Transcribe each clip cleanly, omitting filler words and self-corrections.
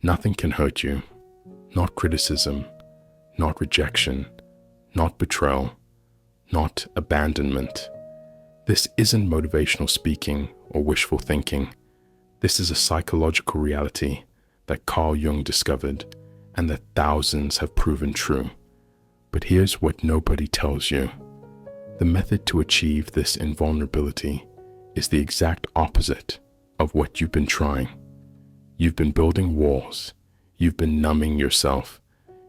Nothing can hurt you, not criticism, not rejection, not betrayal, not abandonment. This isn't motivational speaking or wishful thinking. This is a psychological reality that Carl Jung discovered and that thousands have proven true. But here's what nobody tells you. The method to achieve this invulnerability is the exact opposite of what you've been trying. You've been building walls. You've been numbing yourself.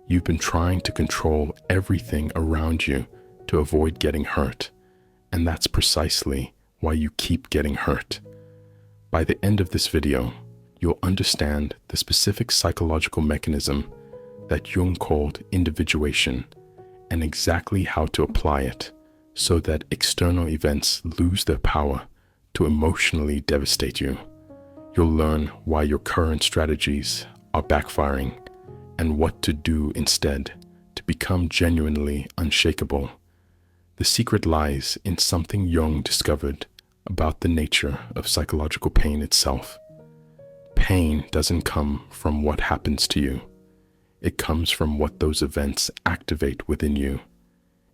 You've been trying to control everything around you to avoid getting hurt. And that's precisely why you keep getting hurt. By the end of this video, you'll understand the specific psychological mechanism that Jung called individuation and exactly how to apply it so that external events lose their power to emotionally devastate you. You'll learn why your current strategies are backfiring and what to do instead to become genuinely unshakable. The secret lies in something Jung discovered about the nature of psychological pain itself. Pain doesn't come from what happens to you. It comes from what those events activate within you.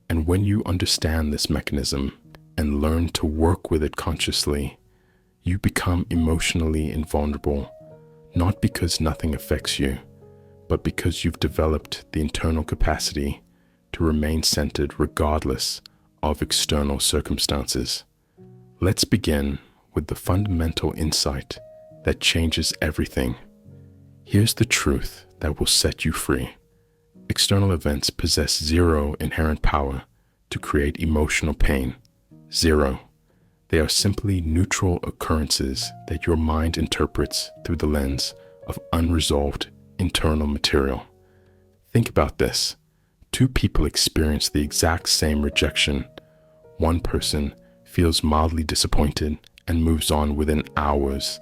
And when you understand this mechanism and learn to work with it consciously, you become emotionally invulnerable, not because nothing affects you, but because you've developed the internal capacity to remain centered regardless of external circumstances. Let's begin with the fundamental insight that changes everything. Here's the truth that will set you free. External events possess zero inherent power to create emotional pain. Zero. They are simply neutral occurrences that your mind interprets through the lens of unresolved internal material. Think about this. Two people experience the exact same rejection. One person feels mildly disappointed and moves on within hours.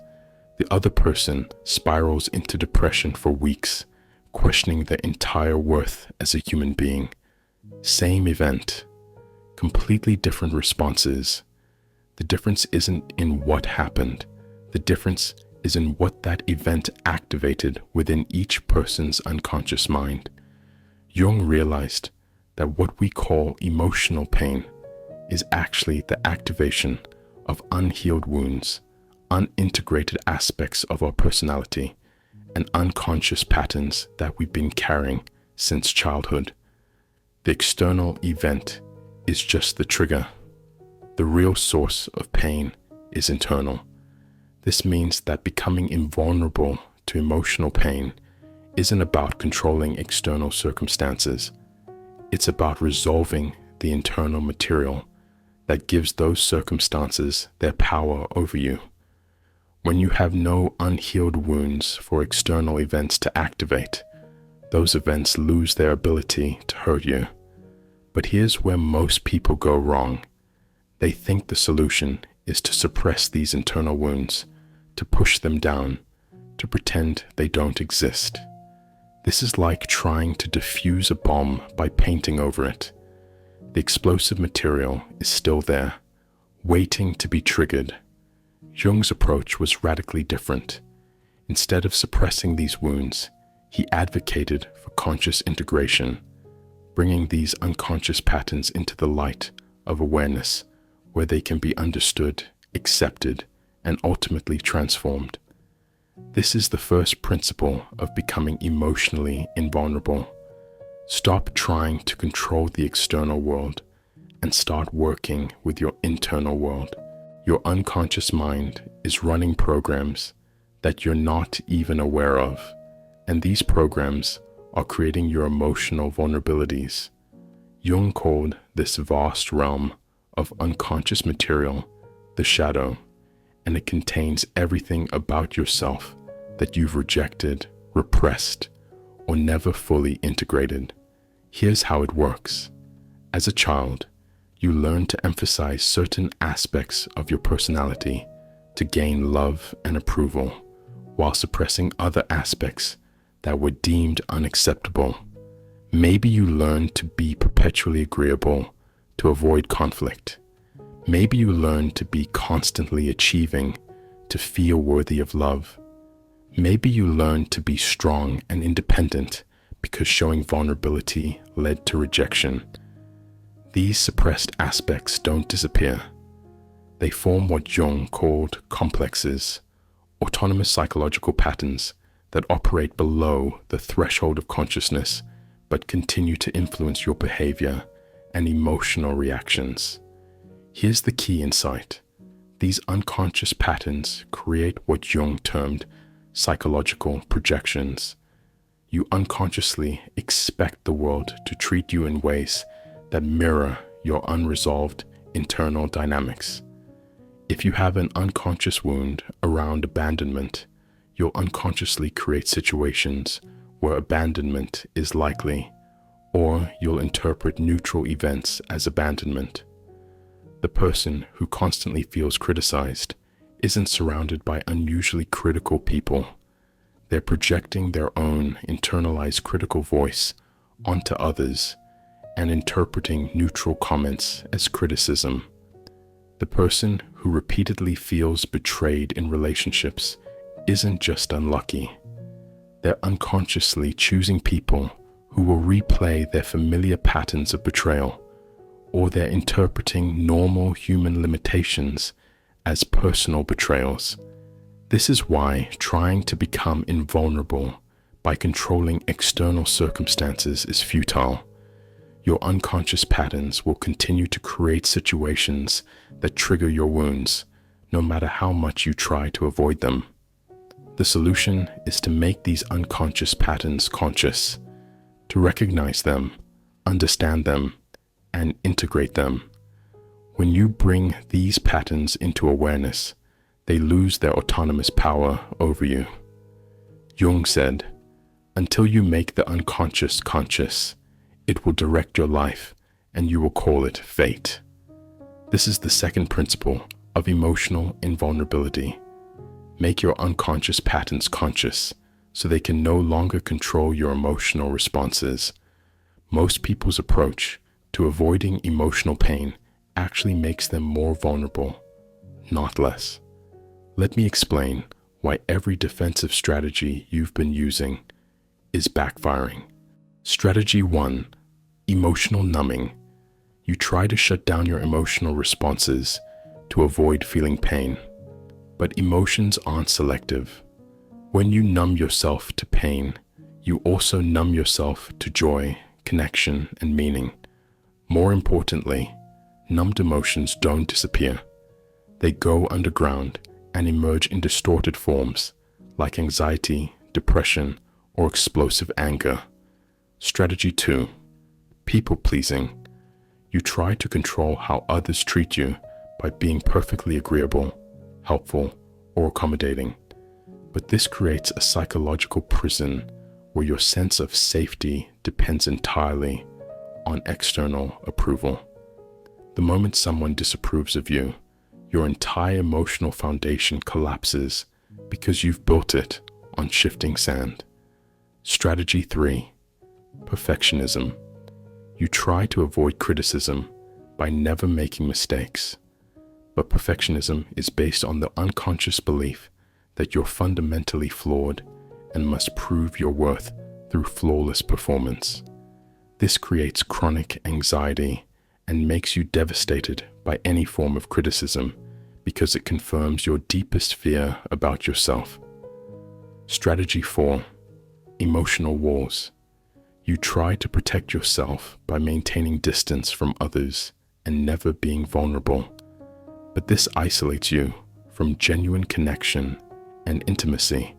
The other person spirals into depression for weeks, questioning their entire worth as a human being. Same event, completely different responses. The difference isn't in what happened. The difference is in what that event activated within each person's unconscious mind. Jung realized that what we call emotional pain is actually the activation of unhealed wounds, unintegrated aspects of our personality, and unconscious patterns that we've been carrying since childhood. The external event is just the trigger. The real source of pain is internal. This means that becoming invulnerable to emotional pain isn't about controlling external circumstances. It's about resolving the internal material that gives those circumstances their power over you. When you have no unhealed wounds for external events to activate, those events lose their ability to hurt you. But here's where most people go wrong. They think the solution is to suppress these internal wounds, to push them down, to pretend they don't exist. This is like trying to defuse a bomb by painting over it. The explosive material is still there, waiting to be triggered. Jung's approach was radically different. Instead of suppressing these wounds, he advocated for conscious integration, bringing these unconscious patterns into the light of awareness where they can be understood, accepted, and ultimately transformed. This is the first principle of becoming emotionally invulnerable. Stop trying to control the external world and start working with your internal world. Your unconscious mind is running programs that you're not even aware of, and these programs are creating your emotional vulnerabilities. Jung called this vast realm of unconscious material the shadow, and it contains everything about yourself that you've rejected, repressed, or never fully integrated. Here's how it works. As a child, you learn to emphasize certain aspects of your personality to gain love and approval, while suppressing other aspects that were deemed unacceptable. Maybe you learn to be perpetually agreeable to avoid conflict. Maybe you learn to be constantly achieving to feel worthy of love. Maybe you learned to be strong and independent because showing vulnerability led to rejection. These suppressed aspects don't disappear. They form what Jung called complexes, autonomous psychological patterns that operate below the threshold of consciousness but continue to influence your behavior and emotional reactions. Here's the key insight. These unconscious patterns create what Jung termed psychological projections. You unconsciously expect the world to treat you in ways that mirror your unresolved internal dynamics. If you have an unconscious wound around abandonment, you'll unconsciously create situations where abandonment is likely, or you'll interpret neutral events as abandonment. The person who constantly feels criticized isn't surrounded by unusually critical people. They're projecting their own internalized critical voice onto others and interpreting neutral comments as criticism. The person who repeatedly feels betrayed in relationships isn't just unlucky. They're unconsciously choosing people who will replay their familiar patterns of betrayal, or they're interpreting normal human limitations as personal betrayals. This is why trying to become invulnerable by controlling external circumstances is futile. Your unconscious patterns will continue to create situations that trigger your wounds, no matter how much you try to avoid them. The solution is to make these unconscious patterns conscious, to recognize them, understand them, and integrate them. When you bring these patterns into awareness, they lose their autonomous power over you. Jung said, "Until you make the unconscious conscious, it will direct your life and you will call it fate." This is the second principle of emotional invulnerability. Make your unconscious patterns conscious so they can no longer control your emotional responses. Most people's approach to avoiding emotional pain actually makes them more vulnerable, not less. Let me explain why every defensive strategy you've been using is backfiring. Strategy 1, emotional numbing. You try to shut down your emotional responses to avoid feeling pain. But emotions aren't selective. When you numb yourself to pain, you also numb yourself to joy, connection, and meaning. More importantly, numbed emotions don't disappear. They go underground and emerge in distorted forms like anxiety, depression, or explosive anger. Strategy 2, people-pleasing. You try to control how others treat you by being perfectly agreeable, helpful, or accommodating. But this creates a psychological prison where your sense of safety depends entirely on external approval. The moment someone disapproves of you, your entire emotional foundation collapses because you've built it on shifting sand. Strategy 3, perfectionism. You try to avoid criticism by never making mistakes. But perfectionism is based on the unconscious belief that you're fundamentally flawed and must prove your worth through flawless performance. This creates chronic anxiety and makes you devastated by any form of criticism because it confirms your deepest fear about yourself. Strategy 4, emotional walls. You try to protect yourself by maintaining distance from others and never being vulnerable. But this isolates you from genuine connection and intimacy.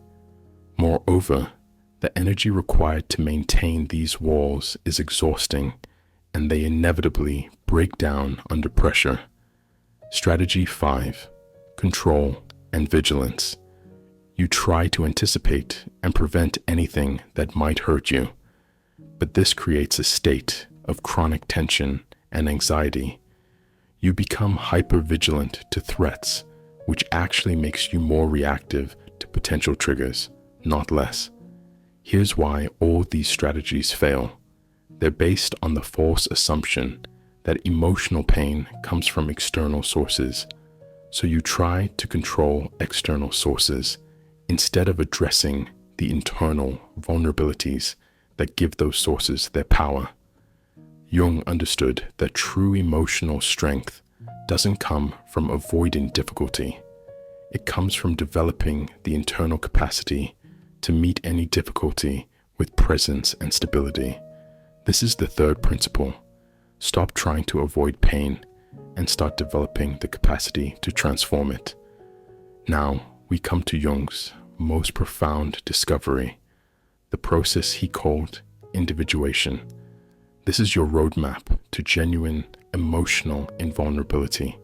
Moreover, the energy required to maintain these walls is exhausting, and they inevitably break down under pressure. Strategy 5, control and vigilance. You try to anticipate and prevent anything that might hurt you, but this creates a state of chronic tension and anxiety. You become hyper-vigilant to threats, which actually makes you more reactive to potential triggers, not less. Here's why all these strategies fail. They're based on the false assumption that emotional pain comes from external sources. So you try to control external sources, instead of addressing the internal vulnerabilities that give those sources their power. Jung understood that true emotional strength doesn't come from avoiding difficulty. It comes from developing the internal capacity to meet any difficulty with presence and stability. This is the third principle. Stop trying to avoid pain and start developing the capacity to transform it. Now we come to Jung's most profound discovery, the process he called individuation. This is your roadmap to genuine emotional invulnerability,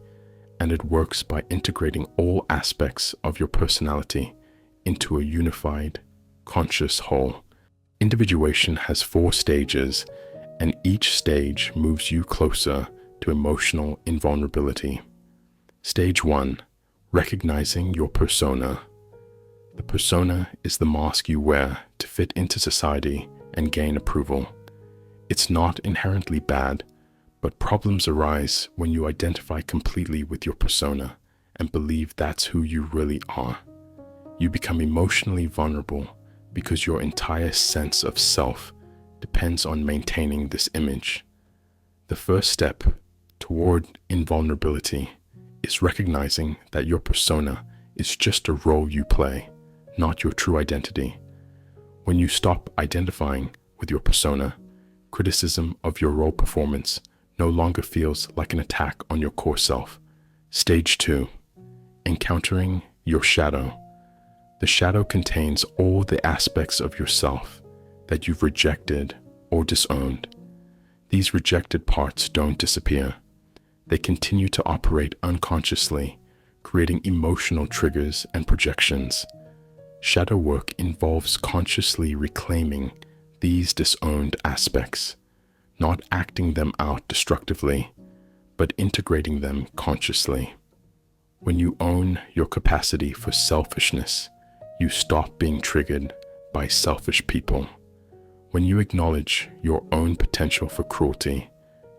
and it works by integrating all aspects of your personality into a unified, conscious whole. Individuation has 4 stages, and each stage moves you closer to emotional invulnerability. Stage 1, recognizing your persona. The persona is the mask you wear to fit into society and gain approval. It's not inherently bad, but problems arise when you identify completely with your persona and believe that's who you really are. You become emotionally vulnerable because your entire sense of self depends on maintaining this image. The first step toward invulnerability is recognizing that your persona is just a role you play, not your true identity. When you stop identifying with your persona, criticism of your role performance no longer feels like an attack on your core self. Stage 2, encountering your shadow. The shadow contains all the aspects of yourself that you've rejected or disowned. These rejected parts don't disappear. They continue to operate unconsciously, creating emotional triggers and projections. Shadow work involves consciously reclaiming these disowned aspects, not acting them out destructively, but integrating them consciously. When you own your capacity for selfishness, you stop being triggered by selfish people. When you acknowledge your own potential for cruelty,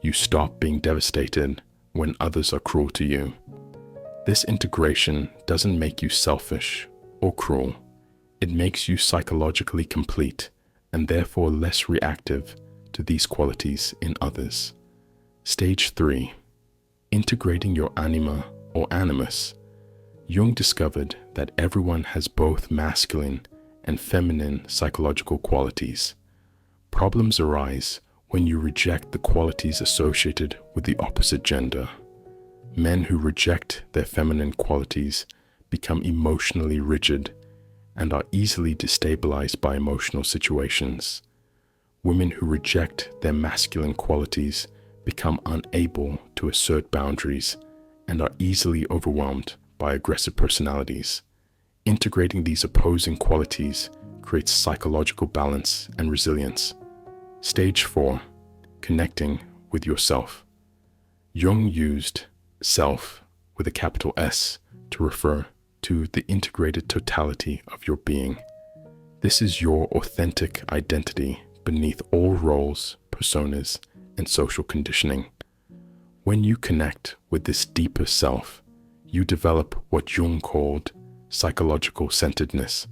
you stop being devastated when others are cruel to you. This integration doesn't make you selfish or cruel. It makes you psychologically complete and therefore less reactive to these qualities in others. Stage 3, integrating your anima or animus. Jung discovered that everyone has both masculine and feminine psychological qualities. Problems arise when you reject the qualities associated with the opposite gender. Men who reject their feminine qualities become emotionally rigid and are easily destabilized by emotional situations. Women who reject their masculine qualities become unable to assert boundaries and are easily overwhelmed by aggressive personalities. Integrating these opposing qualities creates psychological balance and resilience. Stage 4, connecting with yourself. Jung used self with a capital S to refer to the integrated totality of your being. This is your authentic identity beneath all roles, personas, and social conditioning. When you connect with this deeper self, you develop what Jung called psychological centeredness.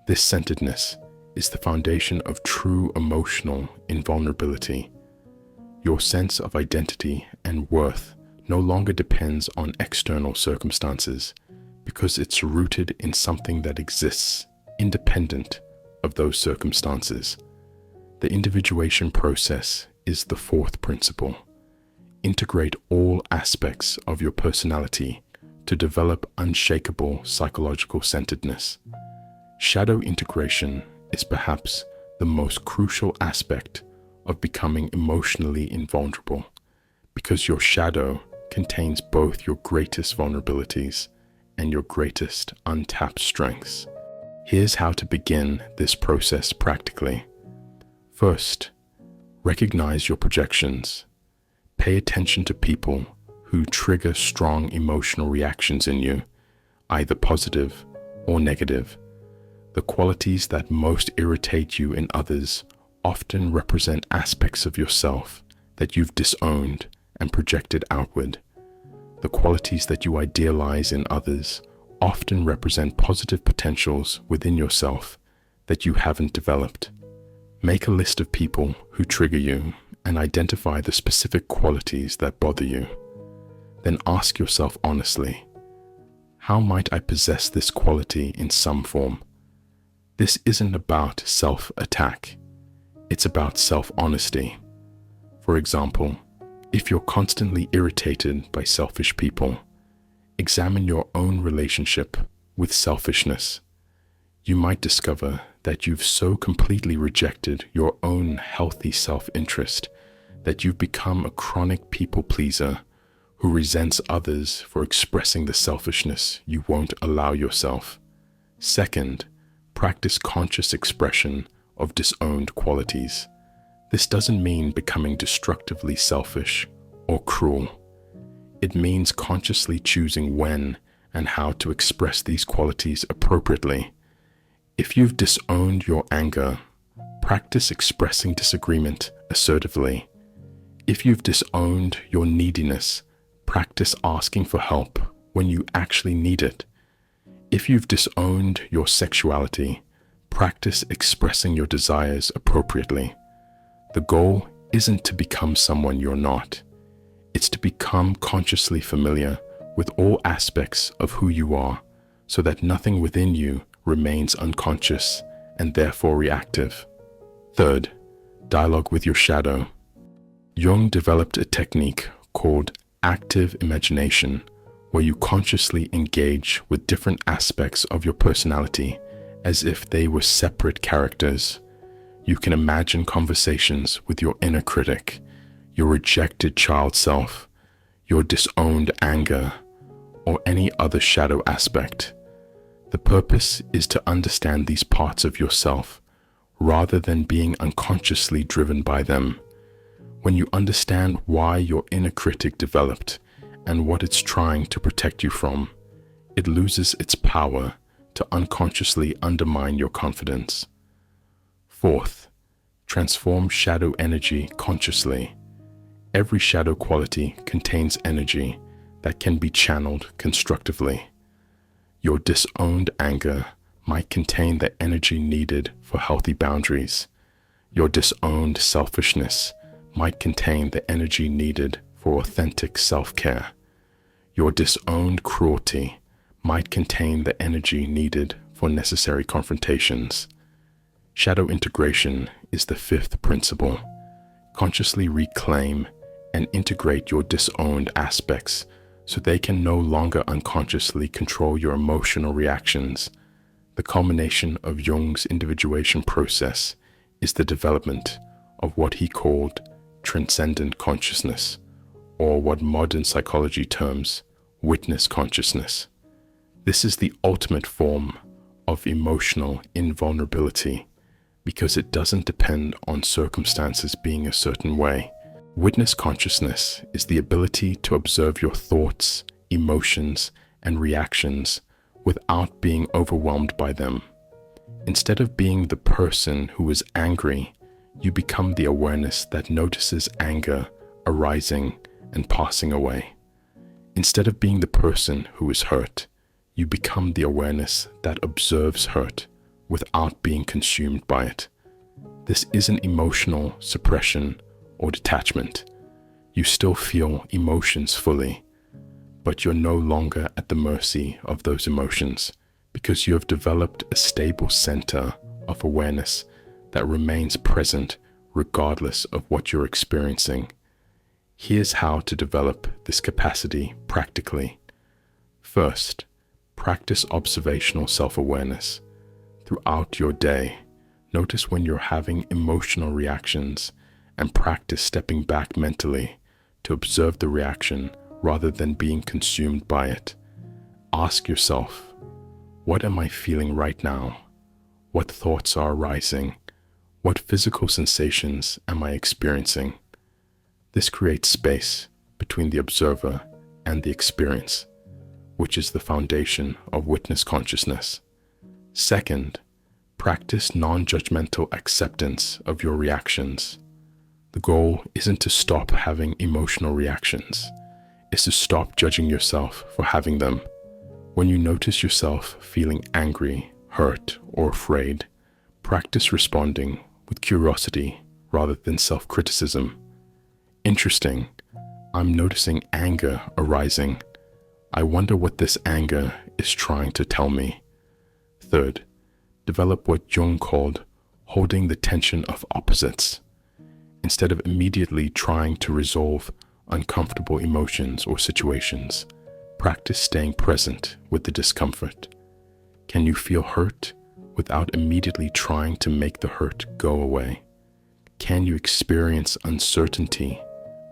This centeredness is the foundation of true emotional invulnerability. Your sense of identity and worth no longer depends on external circumstances because it's rooted in something that exists independent of those circumstances. The individuation process is the 4th principle. Integrate all aspects of your personality to develop unshakable psychological centeredness. Shadow integration is perhaps the most crucial aspect of becoming emotionally invulnerable, because your shadow contains both your greatest vulnerabilities and your greatest untapped strengths. Here's how to begin this process practically. First, recognize your projections. Pay attention to people who trigger strong emotional reactions in you, either positive or negative. The qualities that most irritate you in others often represent aspects of yourself that you've disowned and projected outward. The qualities that you idealize in others often represent positive potentials within yourself that you haven't developed. Make a list of people who trigger you and identify the specific qualities that bother you. Then ask yourself honestly, how might I possess this quality in some form? This isn't about self-attack. It's about self-honesty. For example, if you're constantly irritated by selfish people, examine your own relationship with selfishness. You might discover that you've so completely rejected your own healthy self-interest that you've become a chronic people pleaser who resents others for expressing the selfishness you won't allow yourself. Second, practice conscious expression of disowned qualities. This doesn't mean becoming destructively selfish or cruel. It means consciously choosing when and how to express these qualities appropriately. If you've disowned your anger, practice expressing disagreement assertively. If you've disowned your neediness, practice asking for help when you actually need it. If you've disowned your sexuality, practice expressing your desires appropriately. The goal isn't to become someone you're not. It's to become consciously familiar with all aspects of who you are so that nothing within you remains unconscious and therefore reactive. Third, dialogue with your shadow. Jung developed a technique called active imagination, where you consciously engage with different aspects of your personality as if they were separate characters. You can imagine conversations with your inner critic, your rejected child self, your disowned anger, or any other shadow aspect. The purpose is to understand these parts of yourself rather than being unconsciously driven by them. When you understand why your inner critic developed and what it's trying to protect you from, it loses its power to unconsciously undermine your confidence. Fourth, transform shadow energy consciously. Every shadow quality contains energy that can be channeled constructively. Your disowned anger might contain the energy needed for healthy boundaries. Your disowned selfishness might contain the energy needed for authentic self-care. Your disowned cruelty might contain the energy needed for necessary confrontations. Shadow integration is the fifth principle. Consciously reclaim and integrate your disowned aspects so they can no longer unconsciously control your emotional reactions. The culmination of Jung's individuation process is the development of what he called transcendent consciousness, or what modern psychology terms witness consciousness. This is the ultimate form of emotional invulnerability because it doesn't depend on circumstances being a certain way. Witness consciousness is the ability to observe your thoughts, emotions, and reactions without being overwhelmed by them. Instead of being the person who is angry, you become the awareness that notices anger arising and passing away. Instead of being the person who is hurt, you become the awareness that observes hurt without being consumed by it. This isn't emotional suppression or detachment. You still feel emotions fully, but you're no longer at the mercy of those emotions because you have developed a stable center of awareness that remains present regardless of what you're experiencing. Here's how to develop this capacity practically. First, practice observational self-awareness. Throughout your day, notice when you're having emotional reactions and practice stepping back mentally to observe the reaction rather than being consumed by it. Ask yourself, what am I feeling right now? What thoughts are arising? What physical sensations am I experiencing? This creates space between the observer and the experience, which is the foundation of witness consciousness. Second, practice non-judgmental acceptance of your reactions. The goal isn't to stop having emotional reactions. It's to stop judging yourself for having them. When you notice yourself feeling angry, hurt, or afraid, practice responding with curiosity rather than self-criticism. Interesting, I'm noticing anger arising. I wonder what this anger is trying to tell me. Third, develop what Jung called holding the tension of opposites. Instead of immediately trying to resolve uncomfortable emotions or situations, practice staying present with the discomfort. Can you feel hurt without immediately trying to make the hurt go away? Can you experience uncertainty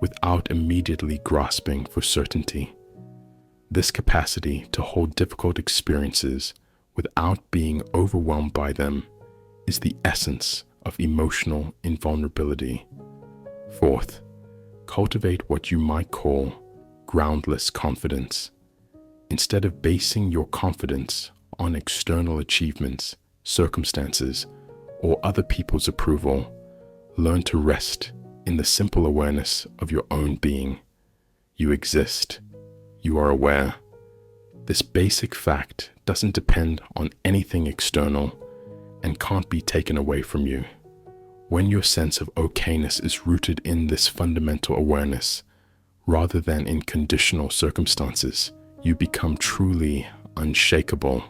without immediately grasping for certainty? This capacity to hold difficult experiences without being overwhelmed by them is the essence of emotional invulnerability. Fourth, cultivate what you might call groundless confidence. Instead of basing your confidence on external achievements, circumstances, or other people's approval, learn to rest in the simple awareness of your own being. You exist. You are aware. This basic fact doesn't depend on anything external and can't be taken away from you. When your sense of okayness is rooted in this fundamental awareness, rather than in conditional circumstances, you become truly unshakable.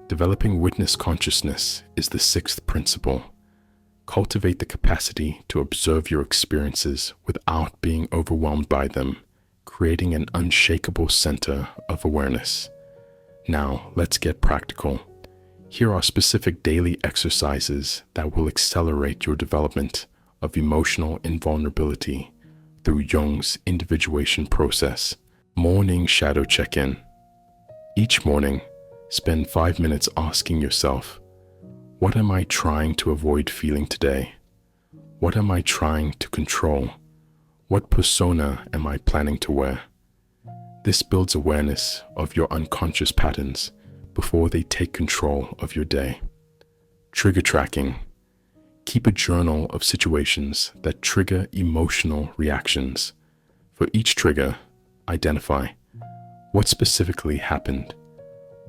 Developing witness consciousness is the sixth principle. Cultivate the capacity to observe your experiences without being overwhelmed by them, creating an unshakable center of awareness. Now, let's get practical. Here are specific daily exercises that will accelerate your development of emotional invulnerability through Jung's individuation process. Morning shadow check-in. Each morning, spend 5 minutes asking yourself, what am I trying to avoid feeling today? What am I trying to control? What persona am I planning to wear? This builds awareness of your unconscious patterns before they take control of your day. Trigger tracking. Keep a journal of situations that trigger emotional reactions. For each trigger, identify what specifically happened.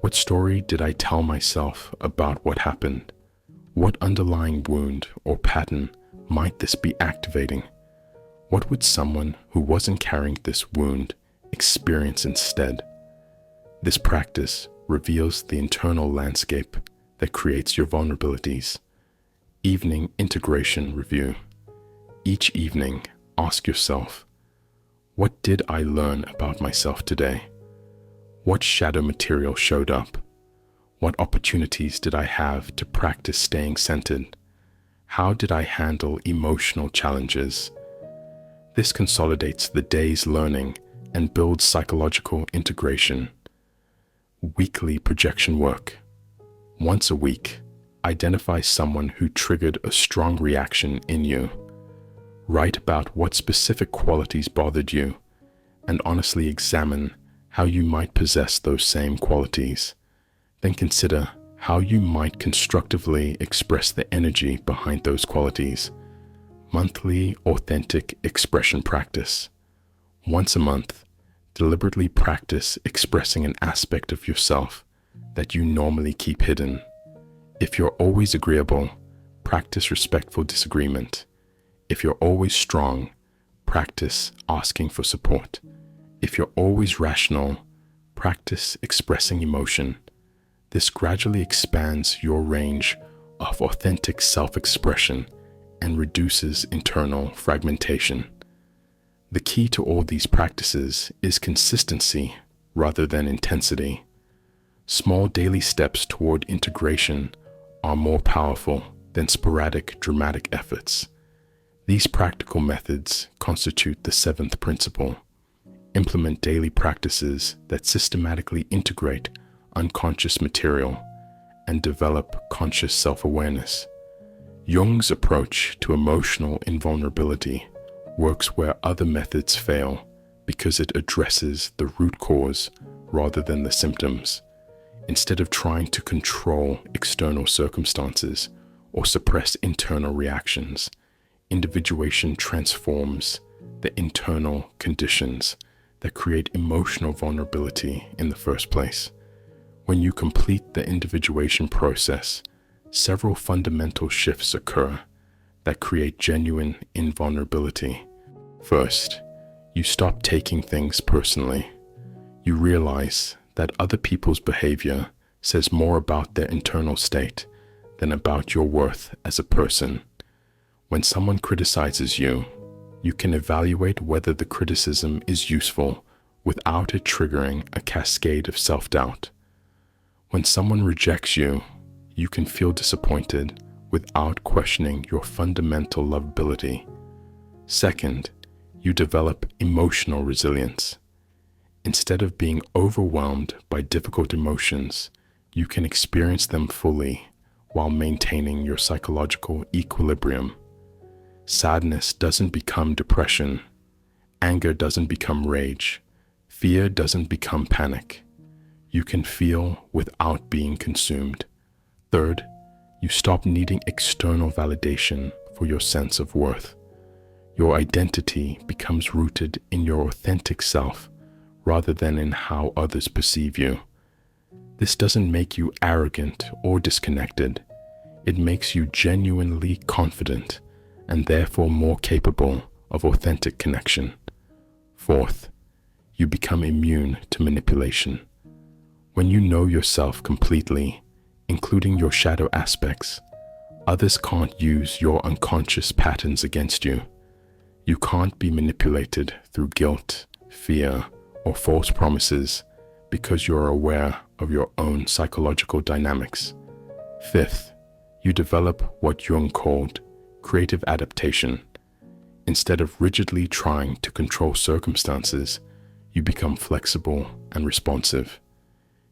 What story did I tell myself about what happened? What underlying wound or pattern might this be activating? What would someone who wasn't carrying this wound experience instead? This practice reveals the internal landscape that creates your vulnerabilities. Evening integration review. Each evening, ask yourself, what did I learn about myself today? What shadow material showed up? What opportunities did I have to practice staying centered? How did I handle emotional challenges? This consolidates the day's learning and builds psychological integration. Weekly projection work. Once a week, identify someone who triggered a strong reaction in you. Write about what specific qualities bothered you and honestly examine how you might possess those same qualities. Then consider how you might constructively express the energy behind those qualities. Monthly authentic expression practice. Once a month, deliberately practice expressing an aspect of yourself that you normally keep hidden. If you're always agreeable, practice respectful disagreement. If you're always strong, practice asking for support. If you're always rational, practice expressing emotion. This gradually expands your range of authentic self-expression and reduces internal fragmentation. The key to all these practices is consistency rather than intensity. Small daily steps toward integration are more powerful than sporadic, dramatic efforts. These practical methods constitute the seventh principle. Implement daily practices that systematically integrate unconscious material and develop conscious self-awareness. Jung's approach to emotional invulnerability works where other methods fail because it addresses the root cause rather than the symptoms. Instead of trying to control external circumstances or suppress internal reactions, individuation transforms the internal conditions that create emotional vulnerability in the first place. When you complete the individuation process, several fundamental shifts occur that create genuine invulnerability. First, you stop taking things personally. You realize that other people's behavior says more about their internal state than about your worth as a person. When someone criticizes you, you can evaluate whether the criticism is useful without it triggering a cascade of self-doubt. When someone rejects you, you can feel disappointed without questioning your fundamental lovability. Second, you develop emotional resilience. Instead of being overwhelmed by difficult emotions, you can experience them fully while maintaining your psychological equilibrium. Sadness doesn't become depression. Anger doesn't become rage. Fear doesn't become panic. You can feel without being consumed. Third, you stop needing external validation for your sense of worth. Your identity becomes rooted in your authentic self rather than in how others perceive you. This doesn't make you arrogant or disconnected. It makes you genuinely confident and therefore more capable of authentic connection. Fourth, you become immune to manipulation. When you know yourself completely, including your shadow aspects, others can't use your unconscious patterns against you. You can't be manipulated through guilt, fear, or false promises because you're aware of your own psychological dynamics. Fifth, you develop what Jung called creative adaptation. Instead of rigidly trying to control circumstances, you become flexible and responsive.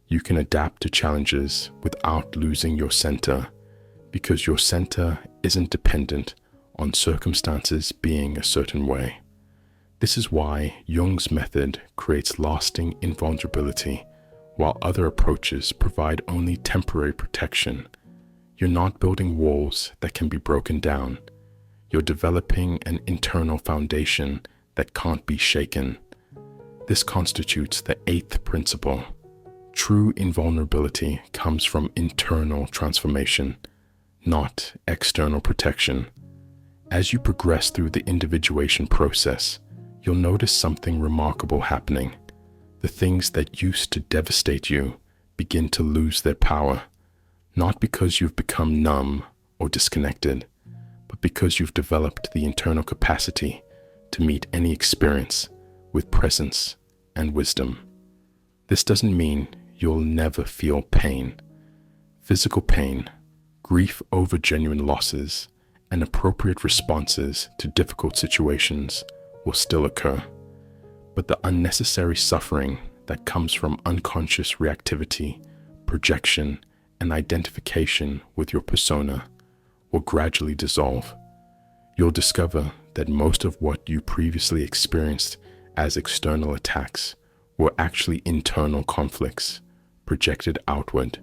You can adapt to challenges without losing your center because your center isn't dependent on circumstances being a certain way. This is why Jung's method creates lasting invulnerability, while other approaches provide only temporary protection. You're not building walls that can be broken down. You're developing an internal foundation that can't be shaken. This constitutes the eighth principle. True invulnerability comes from internal transformation, not external protection. As you progress through the individuation process, you'll notice something remarkable happening. The things that used to devastate you begin to lose their power, not because you've become numb or disconnected, but because you've developed the internal capacity to meet any experience with presence and wisdom. This doesn't mean you'll never feel pain. Physical pain, grief over genuine losses, and appropriate responses to difficult situations will still occur. But the unnecessary suffering that comes from unconscious reactivity, projection, and identification with your persona will gradually dissolve. You'll discover that most of what you previously experienced as external attacks were actually internal conflicts projected outward.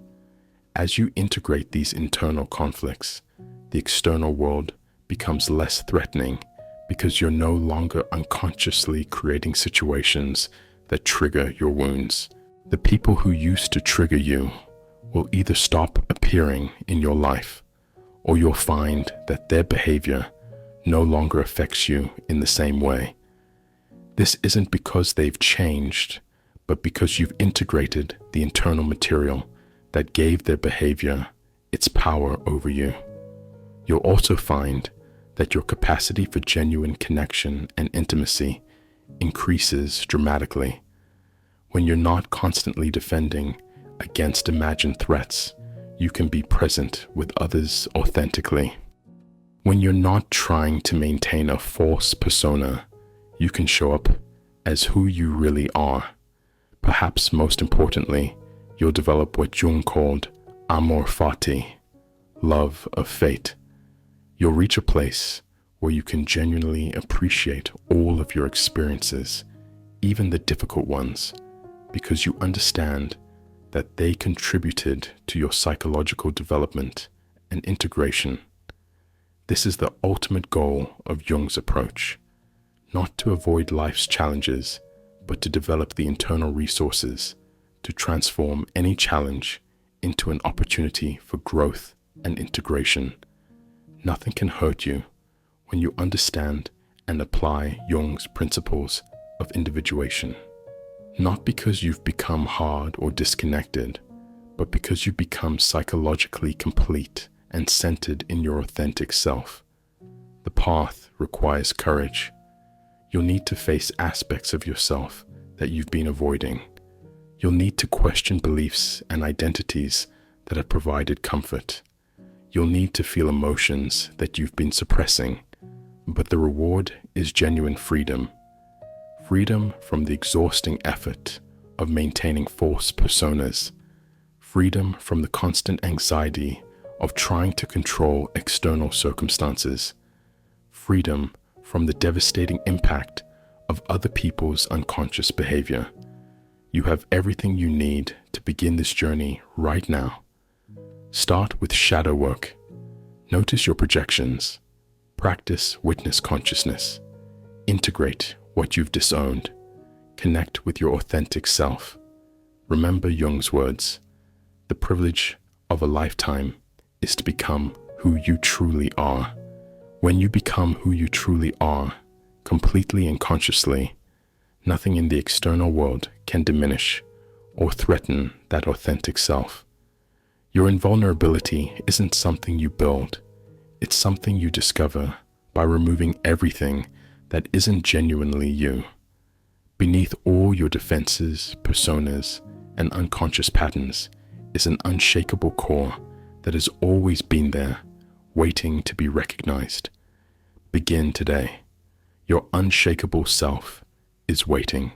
As you integrate these internal conflicts, the external world becomes less threatening because you're no longer unconsciously creating situations that trigger your wounds. The people who used to trigger you will either stop appearing in your life, or you'll find that their behavior no longer affects you in the same way. This isn't because they've changed, but because you've integrated the internal material that gave their behavior its power over you. You'll also find that your capacity for genuine connection and intimacy increases dramatically. When you're not constantly defending against imagined threats, you can be present with others authentically. When you're not trying to maintain a false persona, you can show up as who you really are. Perhaps most importantly, you'll develop what Jung called amor fati, love of fate. You'll reach a place where you can genuinely appreciate all of your experiences, even the difficult ones, because you understand that they contributed to your psychological development and integration. This is the ultimate goal of Jung's approach, not to avoid life's challenges, but to develop the internal resources to transform any challenge into an opportunity for growth and integration. Nothing can hurt you when you understand and apply Jung's principles of individuation. Not because you've become hard or disconnected, but because you become psychologically complete and centered in your authentic self. The path requires courage. You'll need to face aspects of yourself that you've been avoiding. You'll need to question beliefs and identities that have provided comfort. You'll need to feel emotions that you've been suppressing, but the reward is genuine freedom. Freedom from the exhausting effort of maintaining false personas. Freedom from the constant anxiety of trying to control external circumstances. Freedom from the devastating impact of other people's unconscious behavior. You have everything you need to begin this journey right now. Start with shadow work. Notice your projections. Practice witness consciousness. Integrate what you've disowned. Connect with your authentic self. Remember Jung's words. The privilege of a lifetime is to become who you truly are. When you become who you truly are, completely and consciously, nothing in the external world can diminish or threaten that authentic self. Your invulnerability isn't something you build. It's something you discover by removing everything that isn't genuinely you. Beneath all your defenses, personas, and unconscious patterns is an unshakable core that has always been there, waiting to be recognized. Begin today. Your unshakable self is waiting.